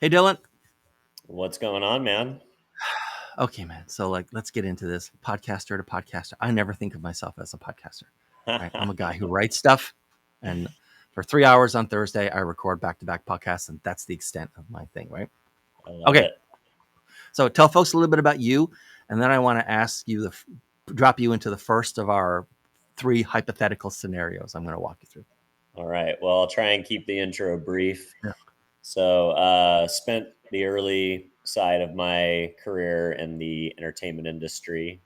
Hey, Dylan. What's going on, man? Okay, man. So, let's get into this. Podcaster to podcaster. I never think of myself as a podcaster, right? I'm a guy who writes stuff, and for 3 hours on Thursday, I record back-to-back podcasts, and that's the extent of my thing, right? I love Okay. it. So, tell folks a little bit about you, and then I want to ask you drop you into the first of our three hypothetical scenarios. I'm going to walk you through. All right. Well, I'll try and keep the intro brief. Yeah. So, spent the early side of my career in the entertainment industry,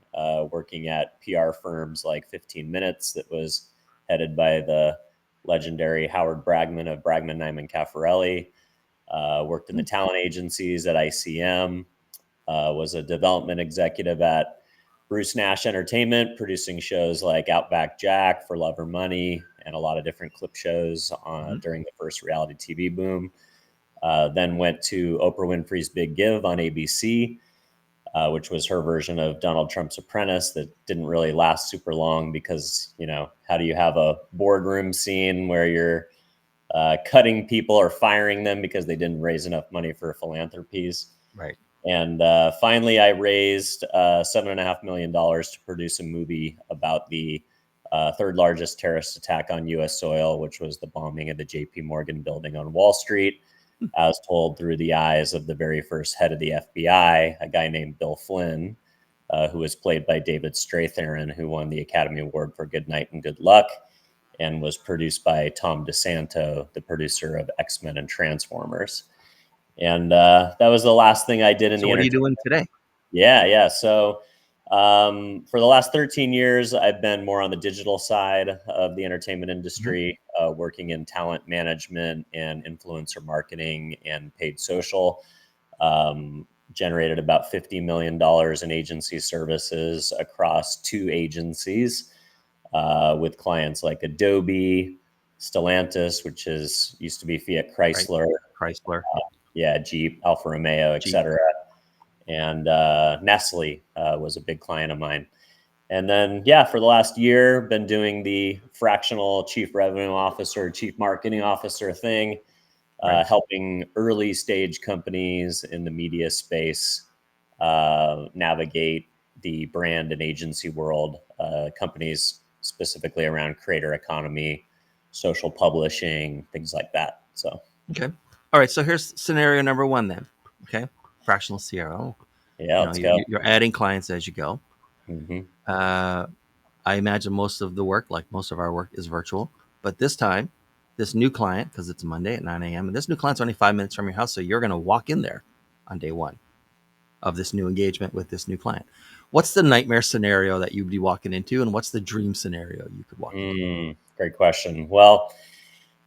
working at PR firms like 15 Minutes, that was headed by the legendary Howard Bragman of Bragman, Nyman, Caffarelli. Worked in the talent agencies at ICM. Was a development executive at Bruce Nash Entertainment, producing shows like Outback Jack, For Love or Money, and a lot of different clip shows Mhm. during the first reality TV boom. Then went to Oprah Winfrey's Big Give on ABC, which was her version of Donald Trump's Apprentice that didn't really last super long because, how do you have a boardroom scene where you're cutting people or firing them because they didn't raise enough money for philanthropies? Right. And finally, I raised $7.5 million to produce a movie about the third largest terrorist attack on U.S. soil, which was the bombing of the J.P. Morgan building on Wall Street, as told through the eyes of the very first head of the FBI, a guy named Bill Flynn, who was played by David Strathairn, who won the Academy Award for Good Night and Good Luck, and was produced by Tom DeSanto, the producer of X-Men and Transformers. And that was the last thing I did in So, the what are you entertainment. doing today? Yeah. So for the last 13 years, I've been more on the digital side of the entertainment Mhm. industry, working in talent management and influencer marketing and paid social. Generated about $50 million in agency services across two agencies with clients like Adobe, Stellantis, which is used to be Fiat Right. Chrysler, Chrysler, yeah, Jeep, Alfa Romeo, et Jeep. cetera. And Nestle was a big client of mine. And then, for the last year, been doing the fractional chief revenue officer, chief marketing officer thing, Right. helping early stage companies in the media space navigate the brand and agency world, companies specifically around creator economy, social publishing, things like that. So, Okay. All right. So here's scenario number one then. Okay. Fractional CRO. yeah, You know, let's go. you're adding clients as you go. Hmm. Uh, I imagine most of the work, like most of our work, is virtual. But this time, this new client, because it's Monday at 9 a.m., and this new client's only 5 minutes from your house. So you're going to walk in there on day one of this new engagement with this new client. What's the nightmare scenario that you'd be walking into? And what's the dream scenario you could walk into? Great question. Well,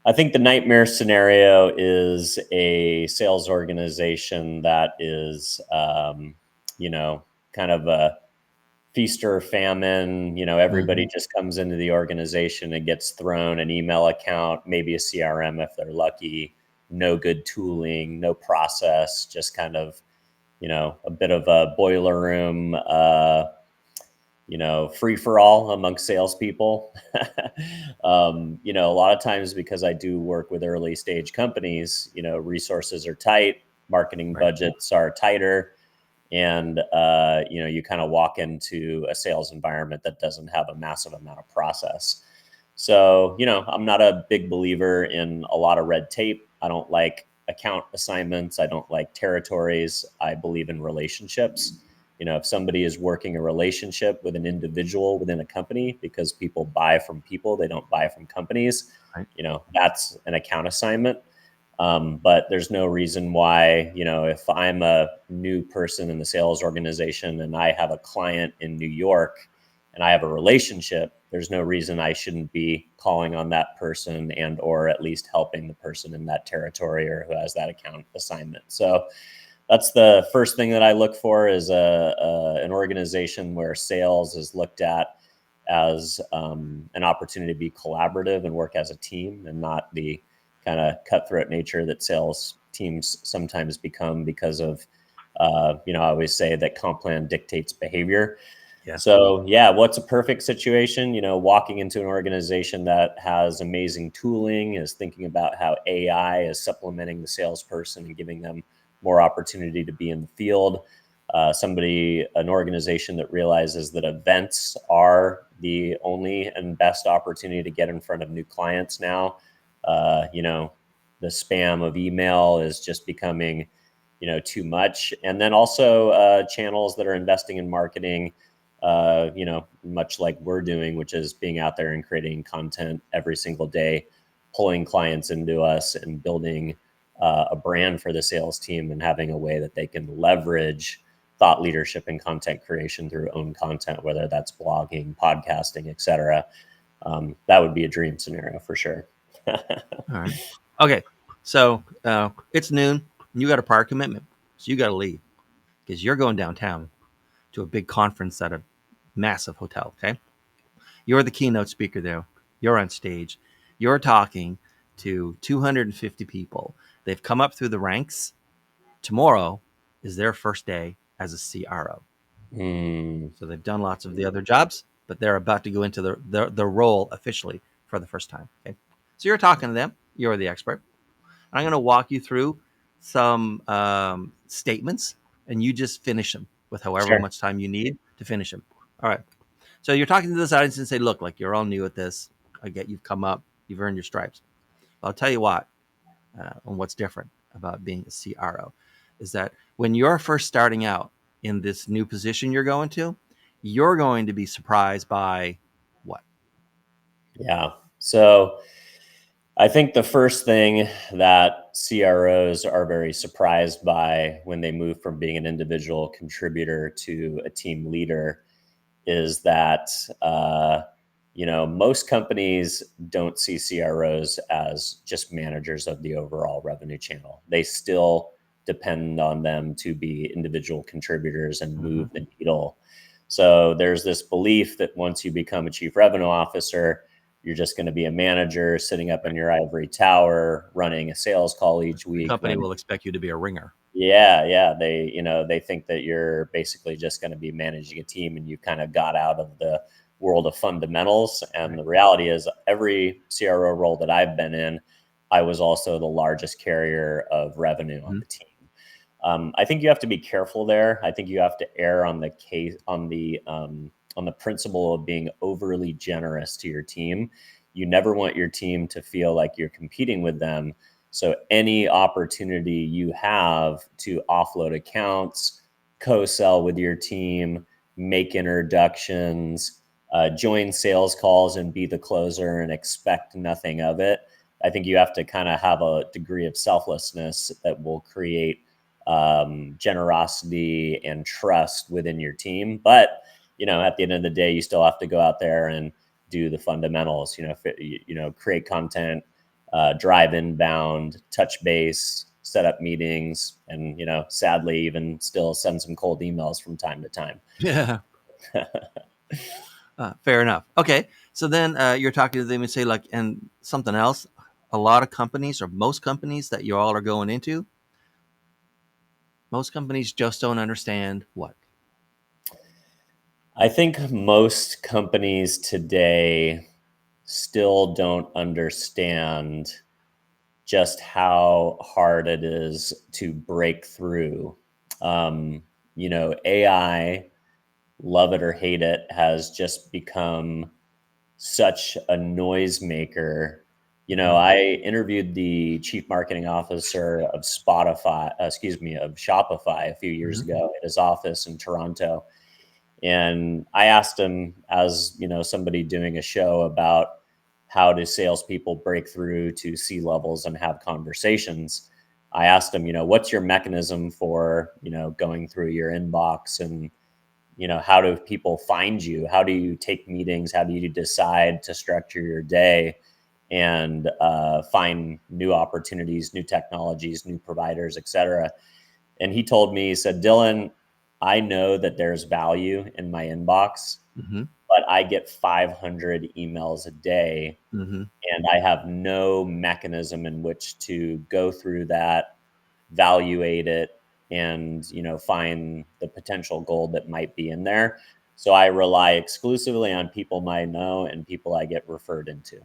I think the nightmare scenario is a sales organization that is, kind of a feast or famine. Everybody Mm-hmm. just comes into the organization and gets thrown an email account, maybe a CRM if they're lucky, no good tooling, no process, just kind of, a bit of a boiler room, free for all amongst salespeople. A lot of times because I do work with early stage companies, resources are tight, marketing Right. budgets are tighter, and you kind of walk into a sales environment that doesn't have a massive amount of process. So, I'm not a big believer in a lot of red tape. I don't like account assignments. I don't like territories. I believe in relationships. If somebody is working a relationship with an individual within a company, because people buy from people, they don't buy from companies, Right. that's an account assignment. But there's no reason why, if I'm a new person in the sales organization and I have a client in New York and I have a relationship, there's no reason I shouldn't be calling on that person and or at least helping the person in that territory or who has that account assignment. So that's the first thing that I look for is an organization where sales is looked at as an opportunity to be collaborative and work as a team, and not the kind of cutthroat nature that sales teams sometimes become because of, I always say that comp plan dictates behavior. Yeah. So yeah, what's a perfect situation? Walking into an organization that has amazing tooling, is thinking about how AI is supplementing the salesperson and giving them more opportunity to be in the field. An organization that realizes that events are the only and best opportunity to get in front of new clients now. The spam of email is just becoming, too much. And then also channels that are investing in marketing, much like we're doing, which is being out there and creating content every single day, pulling clients into us and building a brand for the sales team and having a way that they can leverage thought leadership and content creation through own content, whether that's blogging, podcasting, etc. That would be a dream scenario for sure. All right. Okay. So it's noon. And you got a prior commitment, so you got to leave because you're going downtown to a big conference at a massive hotel. Okay. You're the keynote speaker there. You're on stage. You're talking to 250 people. They've come up through the ranks. Tomorrow is their first day as a CRO. So they've done lots of the other jobs, but they're about to go into the role officially for the first time. Okay. So you're talking to them. You're the expert. I'm going to walk you through some statements, and you just finish them with however Sure. much time you need to finish them. All right. So you're talking to this audience and say, look, like you're all new at this. I get you've come up, you've earned your stripes. I'll tell you what, and what's different about being a CRO is that when you're first starting out in this new position you're going to, you're going to be surprised by what? Yeah. So I think the first thing that CROs are very surprised by when they move from being an individual contributor to a team leader is that most companies don't see CROs as just managers of the overall revenue channel. They still depend on them to be individual contributors and Mm-hmm. move the needle. So there's this belief that once you become a chief revenue officer, you're just going to be a manager sitting up in your ivory tower running a sales call each The week company when will expect you to be a ringer. yeah. They think that you're basically just going to be managing a team and you kind of got out of the world of fundamentals. And Right. the reality is, every CRO role that I've been in, I was also the largest carrier of revenue on Mm-hmm. the team. I think you have to be careful there. I think you have to err on the case on the principle of being overly generous to your team. You never want your team to feel like you're competing with them. So any opportunity you have to offload accounts, co-sell with your team, make introductions, join sales calls and be the closer and expect nothing of it. I think you have to kind of have a degree of selflessness that will create generosity and trust within your team. But at the end of the day, you still have to go out there and do the fundamentals. Create content, drive inbound, touch base, set up meetings, and sadly, even still send some cold emails from time to time. Yeah. Fair enough. Okay. So then you're talking to them and say, like, and something else. A lot of companies, or most companies that you all are going into, most companies just don't understand what. I think most companies today still don't understand just how hard it is to break through. AI, love it or hate it, has just become such a noisemaker. Mm-hmm. I interviewed the chief marketing officer of of Shopify a few years Mm-hmm. ago at his office in Toronto. And I asked him, as somebody doing a show about how do salespeople break through to C levels and have conversations. I asked him, what's your mechanism for, going through your inbox, and how do people find you? How do you take meetings? How do you decide to structure your day and find new opportunities, new technologies, new providers, etc.? And he told me, he said, Dylan, I know that there's value in my inbox, Mm-hmm. but I get 500 emails a day Mm-hmm. and I have no mechanism in which to go through that, evaluate it, and find the potential gold that might be in there. So I rely exclusively on people I know and people I get referred into.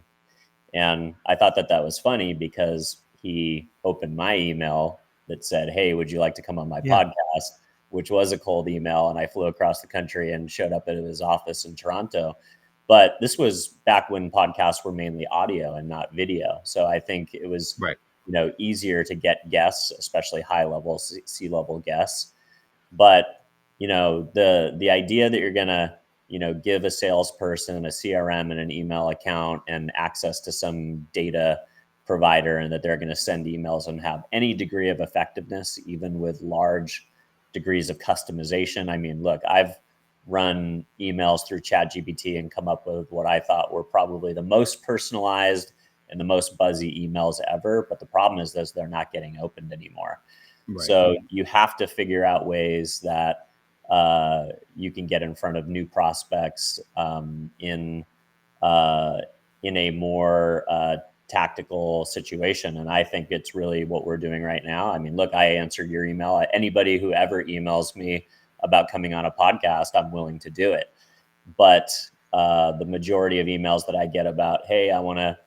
And I thought that was funny because he opened my email that said, "Hey, would you like to come on my Yeah. podcast?" Which was a cold email, and I flew across the country and showed up at his office in Toronto. But this was back when podcasts were mainly audio and not video, so I think it was, Right. easier to get guests, especially high level C-level guests. But the idea that you're gonna give a salesperson a CRM and an email account and access to some data provider, and that they're going to send emails and have any degree of effectiveness, even with large degrees of customization. I mean, look, I've run emails through ChatGPT and come up with what I thought were probably the most personalized and the most buzzy emails ever. But the problem is they're not getting opened anymore. Right. So you have to figure out ways that you can get in front of new prospects uh, in a more tactical situation. And I think it's really what we're doing right now. I mean, look, I answered your email. Anybody who ever emails me about coming on a podcast, I'm willing to do it. But the majority of emails that I get about, hey, I want to,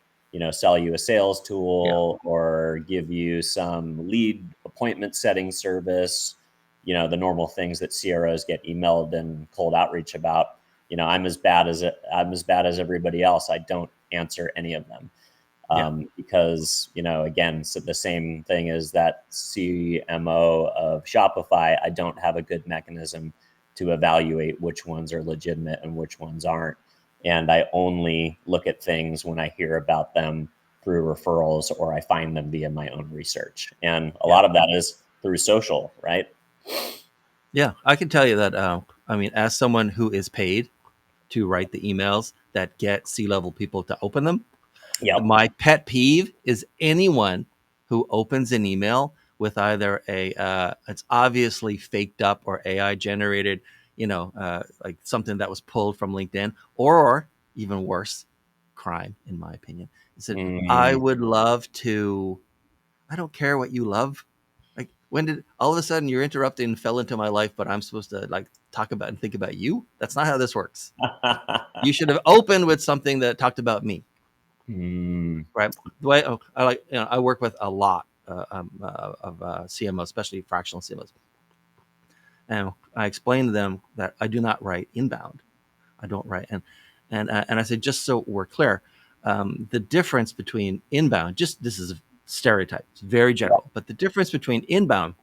sell you a sales Yeah. tool or give you some lead appointment setting service, the normal things that CROs get emailed and cold outreach about. I'm as bad as everybody else. I don't answer any of them. Yeah. Because, again, so the same thing is that CMO of Shopify, I don't have a good mechanism to evaluate which ones are legitimate and which ones aren't. And I only look at things when I hear about them through referrals or I find them via my own research. And a Yeah. lot of that is through social, right? Yeah. I can tell you that. I mean, as someone who is paid to write the emails that get C-level people to open them, Yep. my pet peeve is anyone who opens an email with either a it's obviously faked up or AI generated, like something that was pulled from LinkedIn, or even worse, crime, in my opinion. Is that I Mm. would love to. I don't care what you love. Like, when did all of a sudden you're interrupted and fell into my life, but I'm supposed to like talk about and think about you? That's not how this works. You should have opened with something that talked about me. Mm. Right. The way I like, I work with a lot of CMOs, especially fractional CMOs, and I explain to them that I do not write inbound. I don't write, and I say, just so we're clear, the difference between inbound, just this is a stereotype, it's very general, but the difference between inbound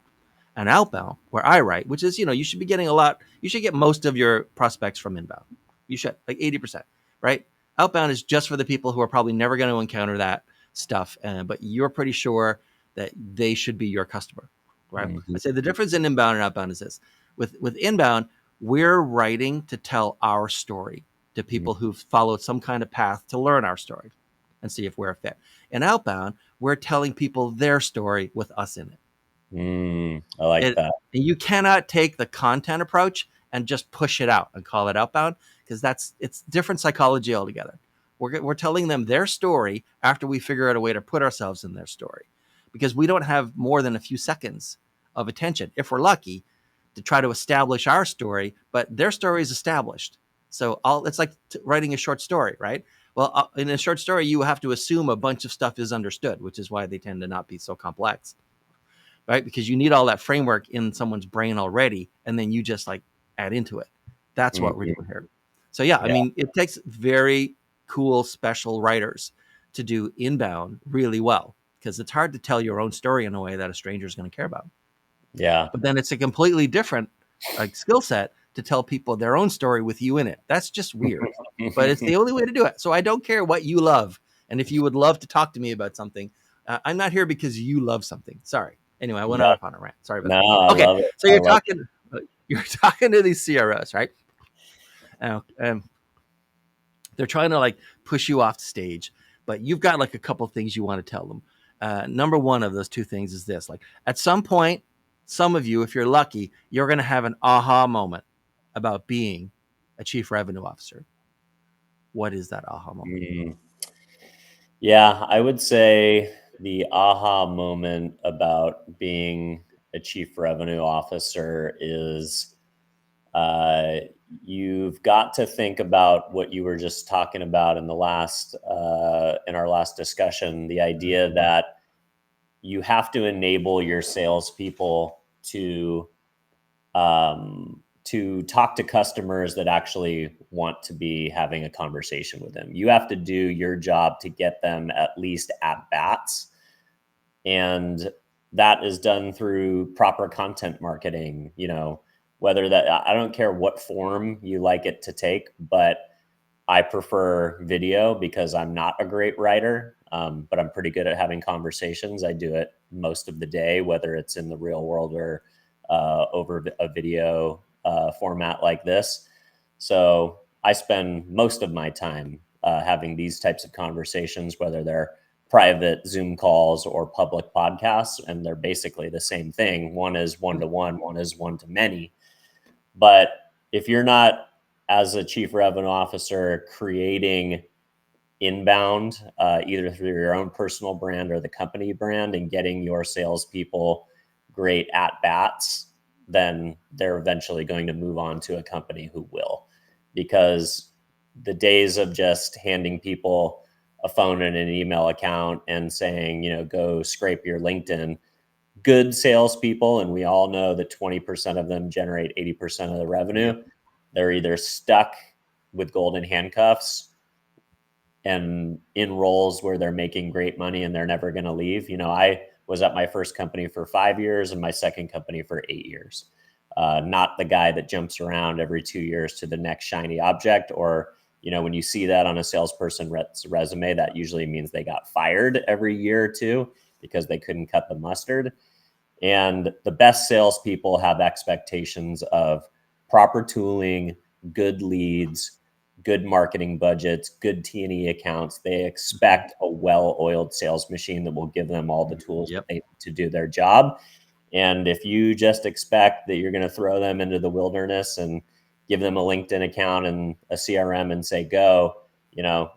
and outbound, where I write, which is, you should be getting a lot, you should get most of your prospects from inbound. You should, like 80%, right? Outbound is just for the people who are probably never going to encounter that stuff, but you're pretty sure that they should be your customer, right? I Mhm. say the difference in inbound and outbound is this. With inbound, we're writing to tell our story to Mm. people who've followed some kind of path to learn our story and see if we're a fit. In outbound, we're telling people their story with us in it. I like It that. and you cannot take the content approach and just push it out and call it outbound, because it's different psychology altogether. We're telling them their story after we figure out a way to put ourselves in their story, because we don't have more than a few seconds of attention, if we're lucky, to try to establish our story, but their story is established. So it's like writing a short story, right? Well, in a short story, you have to assume a bunch of stuff is understood, which is why they tend to not be so complex, right? Because you need all that framework in someone's brain already, and then you just like add into it. That's what we're Mhm. doing here. So yeah, I Yeah. mean, it takes very cool special writers to do inbound really well, because it's hard to tell your own story in a way that a stranger is going to care about. Yeah. But then it's a completely different like skill set to tell people their own story with you in it. That's just weird, but it's the only way to do it. So I don't care what you love, and if you would love to talk to me about something, I'm not here because you love something. Sorry. Anyway, I went No, off on a rant. Sorry about no, that. I Okay, love it. so I love it. you're talking to these CROs, right? They're trying to like push you off the stage, but you've got like a couple things you want to tell them. Number one of those two things is this: like, at some point, some of you, if you're lucky, you're going to have an aha moment about being a chief revenue officer. What is that aha moment? Mm. Yeah, I would say the aha moment about being a chief revenue officer is uh, you've got to think about what you were just talking about in our last discussion, the idea that you have to enable your salespeople to talk to customers that actually want to be having a conversation with them. You have to do your job to get them at least at bats. And that is done through proper content marketing, whether that, I don't care what form you like it to take, but I prefer video because I'm not a great writer, but I'm pretty good at having conversations. I do it most of the day, whether it's in the real world or over a video format like this. So I spend most of my time having these types of conversations, whether they're private Zoom calls or public podcasts, and they're basically the same thing. One is one-to-one, one is one-to-many. But if you're not, as a chief revenue officer, creating inbound, either through your own personal brand or the company brand, and getting your salespeople great at bats, then they're eventually going to move on to a company who will. Because the days of just handing people a phone and an email account and saying, go scrape your LinkedIn, good salespeople, and we all know that 20% of them generate 80% of the revenue, Yep. they're either stuck with golden handcuffs and in roles where they're making great money and they're never going to leave. I was at my first company for 5 years and my second company for 8 years. Not the guy that jumps around every 2 years to the next shiny object, or when you see that on a salesperson resume, that usually means they got fired every year or two because they couldn't cut the mustard. And the best salespeople have expectations of proper tooling, good leads, good marketing budgets, good T&E accounts. They expect a well-oiled sales machine that will give them all the tools that Yep. they need to do their job. And if you just expect that you're going to throw them into the wilderness and give them a LinkedIn account and a CRM and say, go,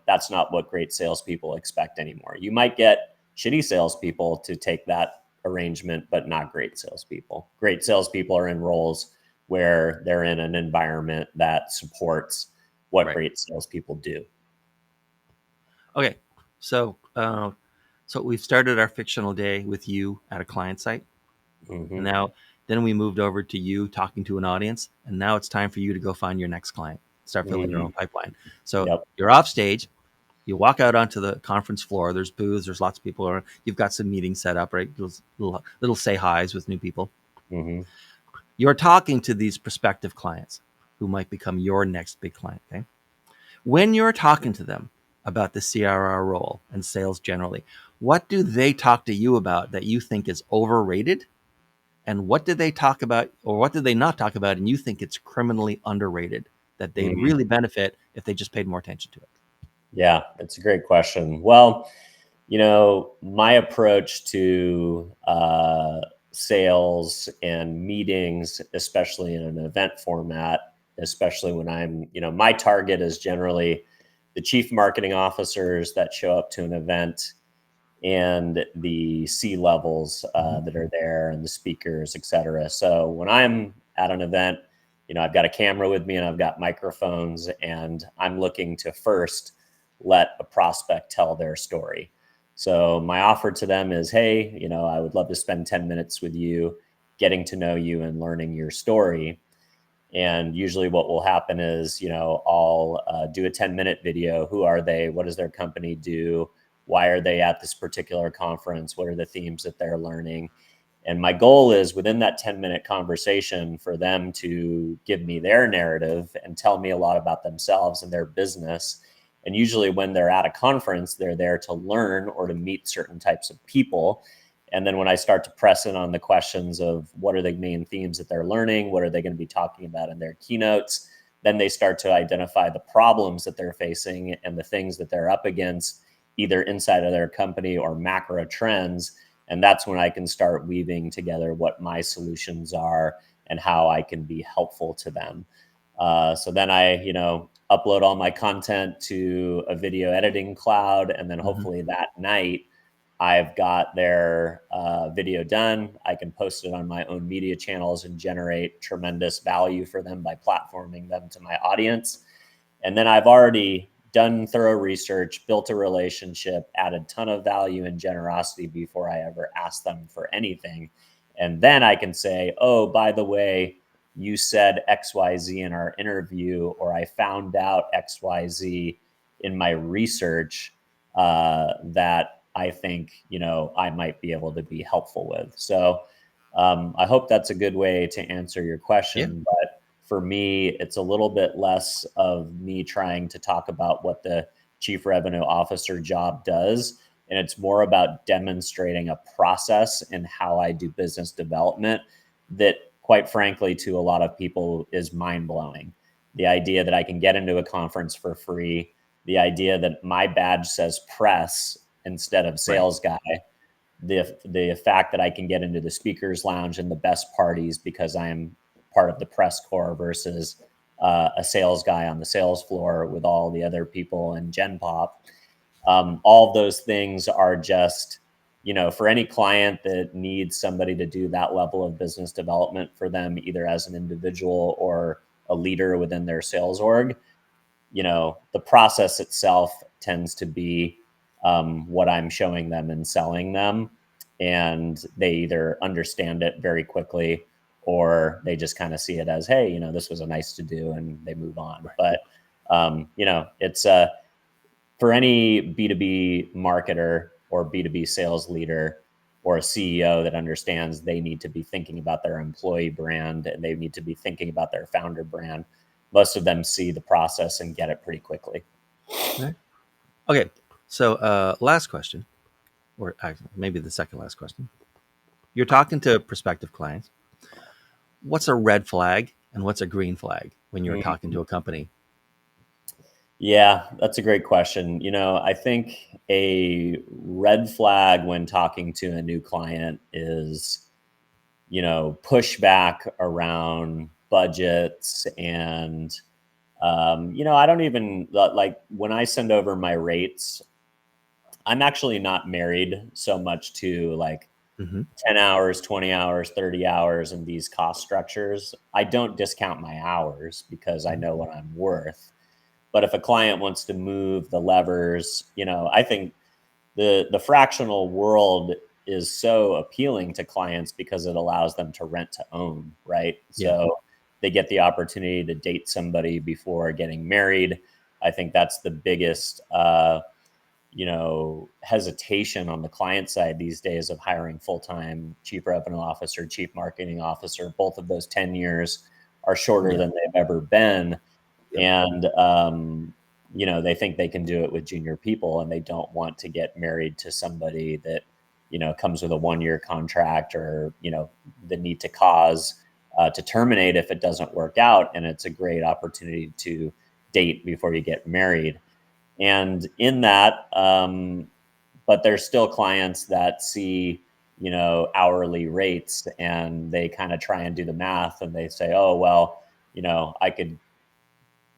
that's not what great salespeople expect anymore. You might get shitty salespeople to take that arrangement, but not great salespeople. Great salespeople are in roles where they're in an environment that supports what Right. great salespeople do. Okay. So we've started our fictional day with you at a client site. And Mm-hmm. now, then we moved over to you talking to an audience. And now it's time for you to go find your next client, start filling your Mm-hmm. own pipeline. So Yep. you're off stage. You walk out onto the conference floor. There's booths. There's lots of people around. You've got some meetings set up, right? Little say hi's with new people. Mm-hmm. You're talking to these prospective clients who might become your next big client. Okay. When you're talking to them about the CRR role and sales generally, what do they talk to you about that you think is overrated? And what did they talk about, or what did they not talk about, and you think it's criminally underrated that they'd Mm-hmm. really benefit if they just paid more attention to it? Yeah, it's a great question. Well, my approach to sales and meetings, especially in an event format, especially when my target is generally the chief marketing officers that show up to an event and the C levels that are there and the speakers, et cetera. So when I'm at an event, I've got a camera with me and I've got microphones, and I'm looking to first let a prospect tell their story. So my offer to them is, hey, I would love to spend 10 minutes with you, getting to know you and learning your story. And usually what will happen is, I'll do a 10-minute video. Who are they? What does their company do? Why are they at this particular conference? What are the themes that they're learning? And my goal is within that 10-minute conversation for them to give me their narrative and tell me a lot about themselves and their business. And usually when they're at a conference, they're there to learn or to meet certain types of people. And then when I start to press in on the questions of what are the main themes that they're learning, what are they going to be talking about in their keynotes, then they start to identify the problems that they're facing and the things that they're up against, either inside of their company or macro trends. And that's when I can start weaving together what my solutions are and how I can be helpful to them. So then I, upload all my content to a video editing cloud. And then Mm-hmm. hopefully that night, I've got their video done. I can post it on my own media channels and generate tremendous value for them by platforming them to my audience. And then I've already done thorough research, built a relationship, added ton of value and generosity before I ever asked them for anything. And then I can say, oh, by the way, you said XYZ in our interview, or I found out XYZ in my research that I think, I might be able to be helpful with. So I hope that's a good way to answer your Yeah. question. But for me, it's a little bit less of me trying to talk about what the chief revenue officer job does. And it's more about demonstrating a process in how I do business development that, quite frankly, to a lot of people is mind blowing. The idea that I can get into a conference for free, the idea that my badge says press instead of Right. sales guy, the fact that I can get into the speakers lounge and the best parties because I am part of the press corps versus a sales guy on the sales floor with all the other people in Gen Pop. All of those things are just, for any client that needs somebody to do that level of business development for them, either as an individual or a leader within their sales org, the process itself tends to be what I'm showing them and selling them. And they either understand it very quickly or they just kind of see it as, hey, this was a nice to do, and they move on. Right. But, it's for any B2B marketer or B2B sales leader or a CEO that understands they need to be thinking about their employee brand and they need to be thinking about their founder brand. Most of them see the process and get it pretty quickly. Right. Okay. So, last question, or actually, maybe the second last question. You're talking to prospective clients. What's a red flag and what's a green flag when you're talking Mm. to a company? Yeah, that's a great question. I think a red flag when talking to a new client is, pushback around budgets and I don't even like when I send over my rates, I'm actually not married so much to like Mm-hmm. 10 hours, 20 hours, 30 hours and these cost structures. I don't discount my hours because I Mm-hmm. know what I'm worth. But if a client wants to move the levers, I think the fractional world is so appealing to clients because it allows them to rent to own, right? Yeah. So they get the opportunity to date somebody before getting married. I think that's the biggest hesitation on the client side these days of hiring full-time chief revenue officer, chief marketing officer. Both of those 10 years are shorter Yeah. than they've ever been. Yep. And they think they can do it with junior people, and they don't want to get married to somebody that comes with a 1-year contract, or the need to cause to terminate if it doesn't work out. And it's a great opportunity to date before you get married. And in that, but there's still clients that see hourly rates, and they kind of try and do the math, and they say, oh well,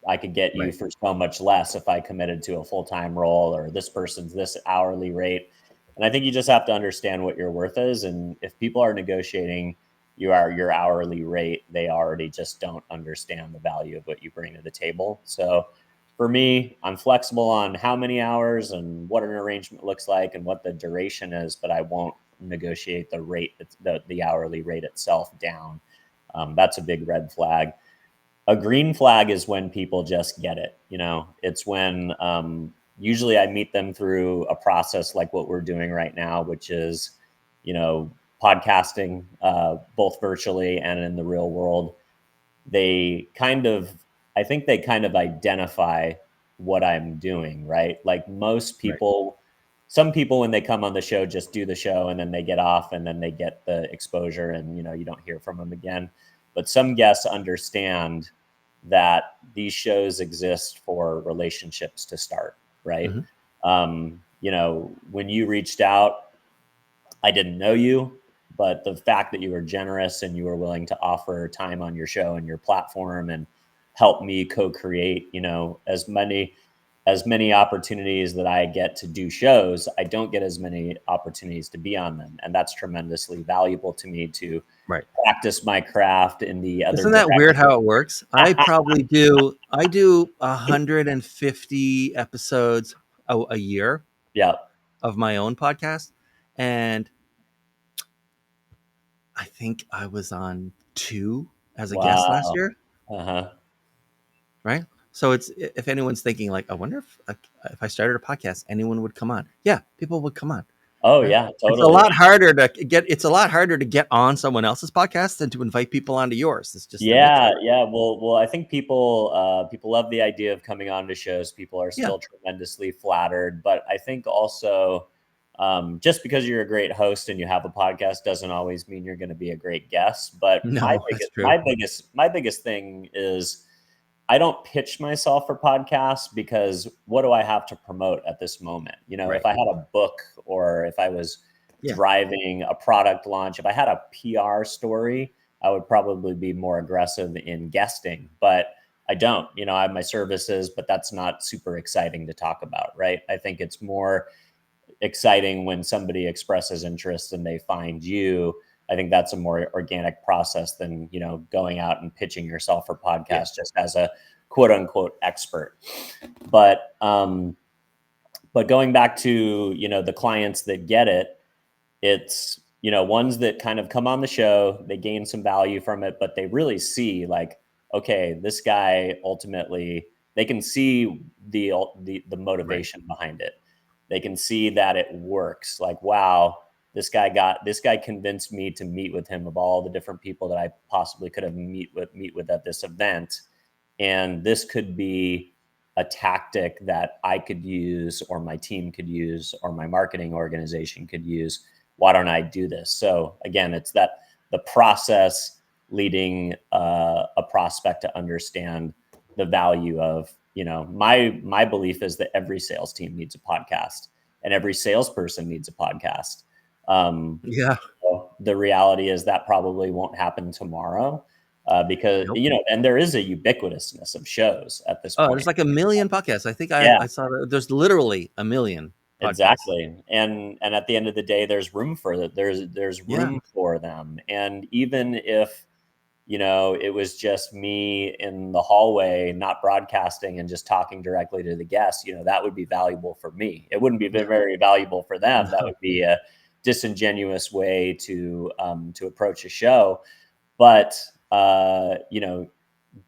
I could get you Right. for so much less if I committed to a full-time role, or this person's this hourly rate. And I think you just have to understand what your worth is. And if people are negotiating your hourly rate, they already just don't understand the value of what you bring to the table. So for me, I'm flexible on how many hours and what an arrangement looks like and what the duration is, but I won't negotiate the rate, the hourly rate itself down. That's a big red flag. A green flag is when people just get it. It's when usually I meet them through a process like what we're doing right now, which is, you know, podcasting, both virtually and in the real world. They kind of, I think they kind of identify what I'm doing, right? Like most Right. people, some people, when they come on the show, just do the show and then they get off and then they get the exposure, and, you don't hear from them again. But some guests understand that these shows exist for relationships to start, right? Mm-hmm. When you reached out, I didn't know you, but the fact that you were generous and you were willing to offer time on your show and your platform and help me co-create, as many. as many opportunities that I get to do shows, I don't get as many opportunities to be on them. And that's tremendously valuable to me to Right. practice my craft in the other Isn't that weird direction. how it works? I do 150 episodes a year Yeah. of my own podcast, and I think I was on two as a guest last Wow. year, Uh-huh. right? So it's, if anyone's thinking like, I wonder if I started a podcast, anyone would come on. Yeah, people would come on. Oh Right? yeah, It's a totally. lot harder to get. It's a lot harder to get on someone else's podcast than to invite people onto yours. It's just the nature Yeah, of it. yeah. Well, I think people love the idea of coming on to shows. People are Yeah. still tremendously flattered, but I think also just because you're a great host and you have a podcast doesn't always mean you're going to be a great guest. But my No, that's biggest, true. my biggest, my biggest thing is I don't pitch myself for podcasts because what do I have to promote at this moment? You know, if Right. I had a book or if I was Yeah. driving a product launch, if I had a PR story, I would probably be more aggressive in guesting, but I don't. You know, I have my services, but that's not super exciting to talk about, right? I think it's more exciting when somebody expresses interest and they find you. I think that's a more organic process than, you know, going out and pitching yourself for Yeah. podcasts just as a quote unquote expert. But but going back to, you know, the clients that get it, it's, you know, ones that kind of come on the show, they gain some value from it, but they really see like, okay, this guy ultimately, they can see the Right. motivation behind it. They can see that it works. Like, wow, this guy convinced me to meet with him of all the different people that I possibly could have meet with at this event. And this could be a tactic that I could use or my team could use or my marketing organization could use. Why don't I do this? So again, it's that the process leading a prospect to understand the value of, you know, my belief is that every sales team needs a podcast and every salesperson needs a podcast. Um, Yeah. so the reality is that probably won't happen tomorrow because, Nope. you know, and there is a ubiquitousness of shows at this Oh, there's point. like a million podcasts. I think Yeah, I saw that there's literally a million podcasts. exactly. And at the end of the day, there's room for that. There's Yeah. room for them. And even if, you know, it was just me in the hallway, not broadcasting and just talking directly to the guests, you know, that would be valuable for me. It wouldn't be Yeah. very valuable for them. That No. would be a disingenuous way to approach a show. But you know,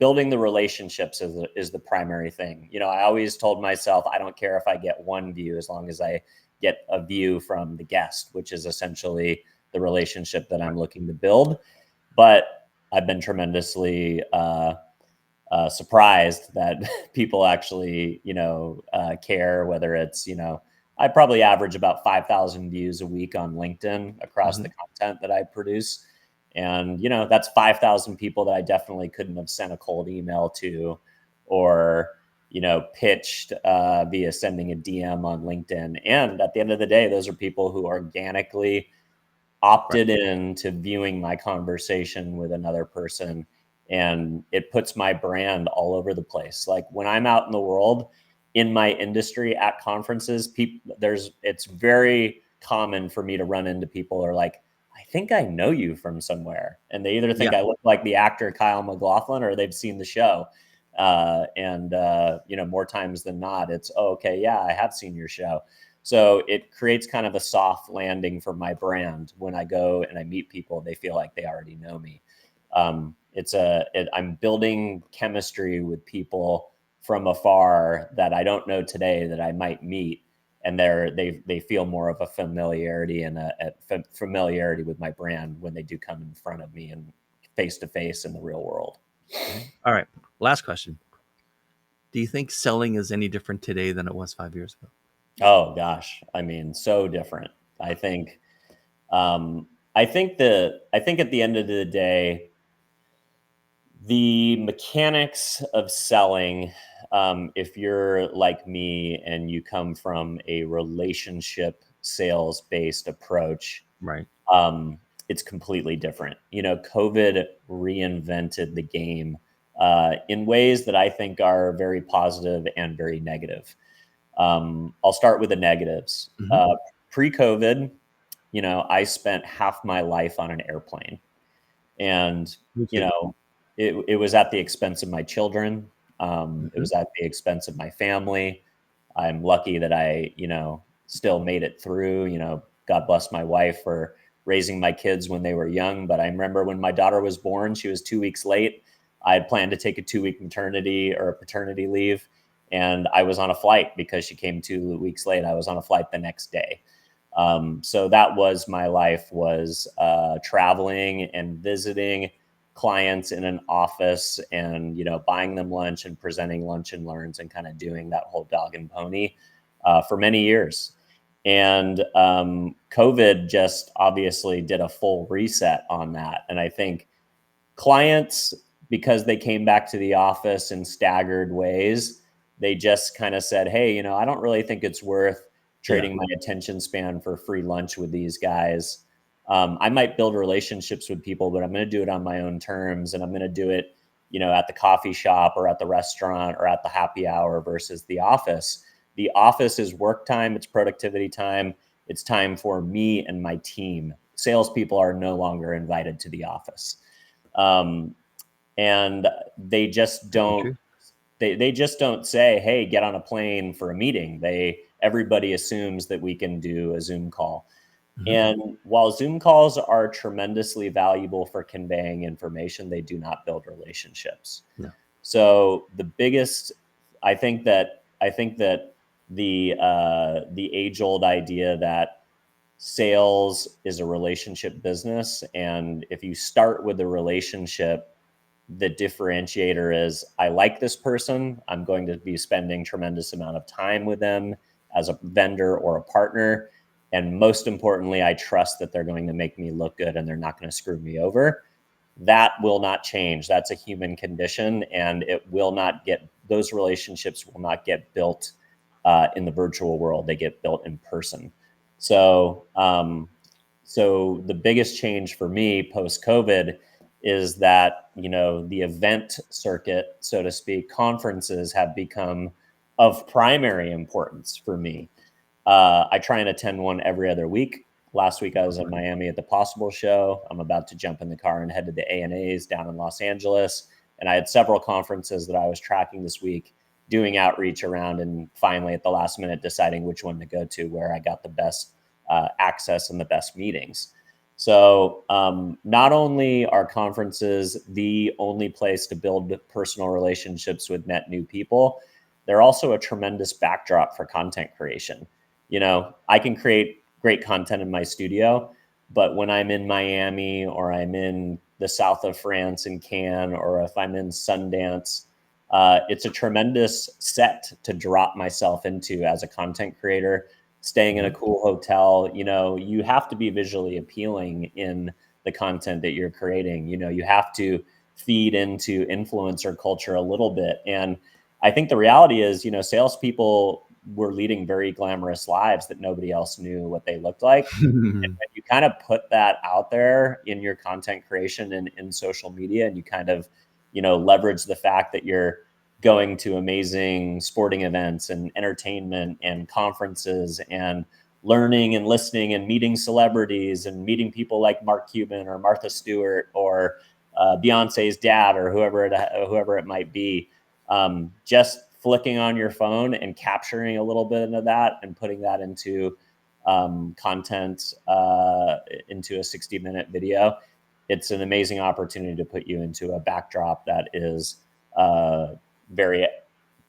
building the relationships is the primary thing. You know, I always told myself I don't care if I get one view as long as I get a view from the guest, which is essentially the relationship that I'm Right. looking to build. But I've been tremendously surprised that people actually, you know, care. Whether it's, you know, I probably average about 5,000 views a week on LinkedIn across Hmm. the content that I produce. And, you know, that's 5,000 people that I definitely couldn't have sent a cold email to or, you know, pitched via sending a DM on LinkedIn. And at the end of the day, those are people who organically Right. opted in to viewing my conversation with another person, and it puts my brand all over the place. Like when I'm out in the world in my industry at conferences, people there's it's very common for me to run into people who are like, I think I know you from somewhere, and they either think Yeah. I look like the actor Kyle MacLachlan or they've seen the show. And you know, more times than not, it's, oh, okay, yeah, I have seen your show. So it creates kind of a soft landing for my brand. When I go and I meet people, they feel like they already know me. I'm building chemistry with people from afar that I don't know today that I might meet, and they feel more of a familiarity and a familiarity with my brand when they do come in front of me and face to face in the real world. Right. All right. Last question. Do you think selling is any different today than it was 5 years ago? Oh gosh, I mean, so different. I think I think at the end of the day, the mechanics of selling, if you're like me and you come from a relationship sales based approach, Right. um, it's completely different. You know, COVID reinvented the game in ways that I think are very positive and very negative. I'll start with the negatives. Mm-hmm. Pre-COVID, I spent half my life on an airplane, and Me you too. know, it was at the expense of my children. It Mm-hmm. was at the expense of my family. I'm lucky that I, still made it through. God bless my wife for raising my kids when they were young. But I remember when my daughter was born, she was 2 weeks late. I had planned to take a 2 week maternity or paternity leave, and I was on a flight because she came 2 weeks late. I was on a flight the next day. So that was my life, was traveling and visiting clients in an office, and buying them lunch and presenting lunch and learns, and kind of doing that whole dog and pony for many years. And COVID just obviously did a full reset on that. And I think clients, because they came back to the office in staggered ways, they just kind of said, hey, I don't really think it's worth Yeah. trading my attention span for free lunch with these guys. I might build relationships with people, but I'm going to do it on my own terms, and I'm going to do it, at the coffee shop or at the restaurant or at the happy hour versus the office. The office is work time, it's productivity time, it's time for me and my team. Salespeople are no longer invited to the office. Um, and they just Very don't true. they just don't say, hey, get on a plane for a meeting. Everybody assumes that we can do a Zoom call. Mm-hmm. And while Zoom calls are tremendously valuable for conveying information, they do not build relationships. No. So the biggest, I think that the age old idea that sales is a relationship business, and if you start with the relationship, the differentiator is, I like this person, I'm going to be spending tremendous amount of time with them as a vendor or a partner, and most importantly, I trust that they're going to make me look good and they're not going to screw me over. That will not change. That's a human condition, and those relationships will not get built in the virtual world. They get built in person. So the biggest change for me post COVID is that, the event circuit, so to speak, conferences have become of primary importance for me. I try and attend one every other week. Last week I was in Miami at the Possible Show. I'm about to jump in the car and head to the ANAs down in Los Angeles. And I had several conferences that I was tracking this week, doing outreach around, and finally at the last minute deciding which one to go to, where I got the best access and the best meetings. So not only are conferences the only place to build personal relationships with net new people, they're also a tremendous backdrop for content creation. I can create great content in my studio, but when I'm in Miami, or I'm in the south of France in Cannes, or if I'm in Sundance, it's a tremendous set to drop myself into as a content creator, staying in a Mm-hmm. cool hotel. You have to be visually appealing in the content that you're creating. You have to feed into influencer culture a little bit. And I think the reality is, salespeople were leading very glamorous lives that nobody else knew what they looked like. And when you kind of put that out there in your content creation and in social media, and you kind of, leverage the fact that you're going to amazing sporting events and entertainment and conferences and learning and listening and meeting celebrities and meeting people like Mark Cuban or Martha Stewart or Beyonce's dad, or whoever it might be. Just flicking on your phone and capturing a little bit of that and putting that into content, into a 60-minute video. It's an amazing opportunity to put you into a backdrop that is very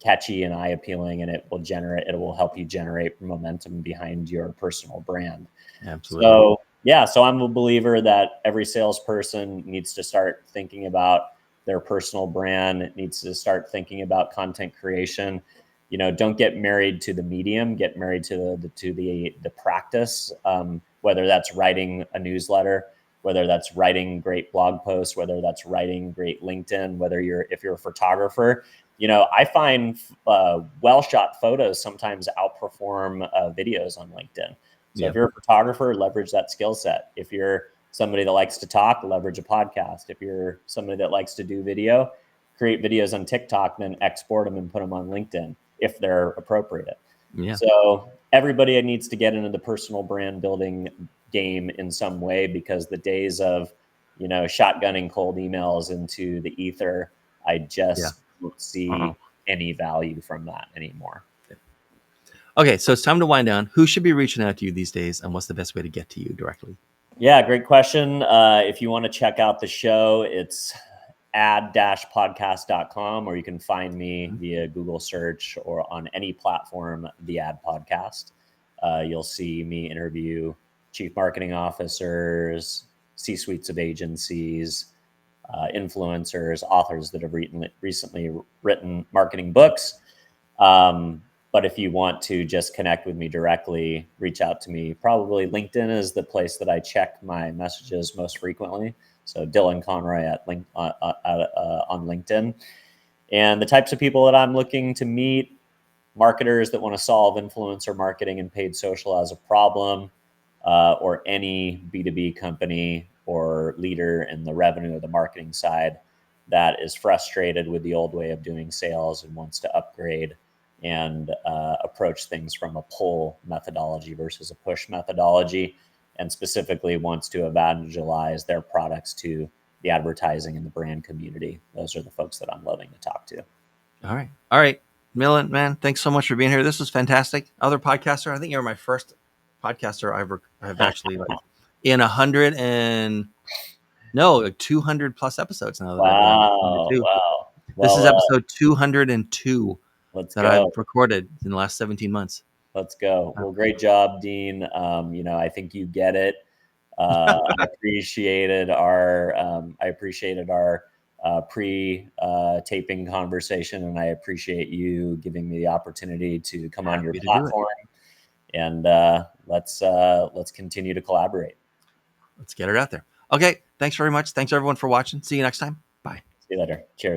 catchy and eye appealing, and it will help you generate momentum behind your personal brand. Absolutely. So I'm a believer that every salesperson needs to start thinking about their personal brand, needs to start thinking about content creation. Don't get married to the medium, get married to the practice. Whether that's writing a newsletter, whether that's writing great blog posts, whether that's writing great LinkedIn, if you're a photographer. I find well shot photos sometimes outperform videos on LinkedIn. So Yeah. if you're a photographer, leverage that skill set. If you're somebody that likes to talk, leverage a podcast. If you're somebody that likes to do video, create videos on TikTok, then export them and put them on LinkedIn if they're appropriate. Yeah. So everybody needs to get into the personal brand building game in some way, because the days of, shotgunning cold emails into the ether, I Yeah. just don't see any value from that anymore. Okay, so it's time to wind down. Who should be reaching out to you these days, and what's the best way to get to you directly? Yeah, great question. If you want to check out the show, it's ad-podcast.com, or you can find me via Google search or on any platform, the Ad Podcast. You'll see me interview chief marketing officers, C-suites of agencies, influencers, authors that have recently written marketing books. But if you want to just connect with me directly, reach out to me. Probably LinkedIn is the place that I check my messages most frequently. So Dylan Conroy on LinkedIn. And the types of people that I'm looking to meet: marketers that want to solve influencer marketing and paid social as a problem, or any B2B company or leader in the revenue or the marketing side that is frustrated with the old way of doing sales and wants to upgrade and approach things from a pull methodology versus a push methodology, and specifically wants to evangelize their products to the advertising and the brand community. Those are the folks that I'm loving to talk to. All right. Millen, man, thanks so much for being here. This was fantastic. Other podcaster, I think you're my first podcaster I've actually like in 200 plus episodes now that I've done. Wow. This is Well, episode 202 let's that I've go. recorded in the last 17 months. Let's go. Well, great job, Dean. I think you get it. I appreciated our pre-taping conversation, and I appreciate you giving me the opportunity to come on your Happy to do it. platform. And let's continue to collaborate. Let's get it out there. Okay. Thanks very much. Thanks everyone for watching. See you next time. Bye. See you later. Cheers.